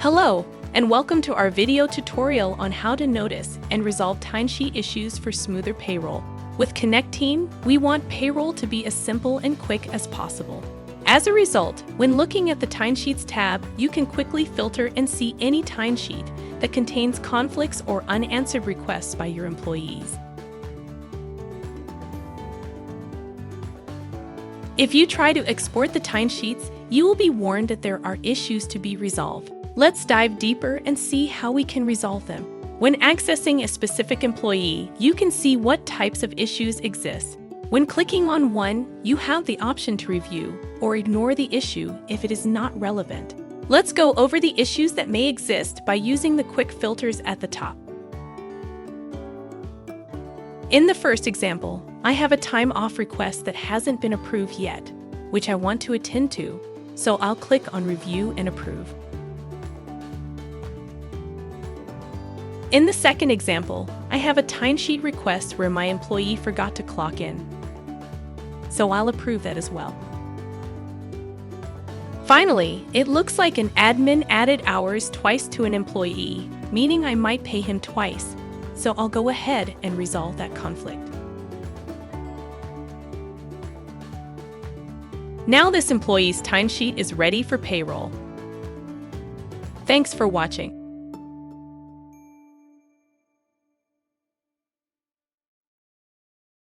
Hello, and welcome to our video tutorial on how to notice and resolve timesheet issues for smoother payroll. With Connecteam, we want payroll to be as simple and quick as possible. As a result, when looking at the Timesheets tab, you can quickly filter and see any timesheet that contains conflicts or unanswered requests by your employees. If you try to export the timesheets, you will be warned that there are issues to be resolved. Let's dive deeper and see how we can resolve them. When accessing a specific employee, you can see what types of issues exist. When clicking on one, you have the option to review or ignore the issue if it is not relevant. Let's go over the issues that may exist by using the quick filters at the top. In the first example, I have a time off request that hasn't been approved yet, which I want to attend to, so I'll click on Review and Approve. In the second example, I have a timesheet request where my employee forgot to clock in, so I'll approve that as well. Finally, it looks like an admin added hours twice to an employee, meaning I might pay him twice, so I'll go ahead and resolve that conflict. Now this employee's timesheet is ready for payroll. Thanks for watching.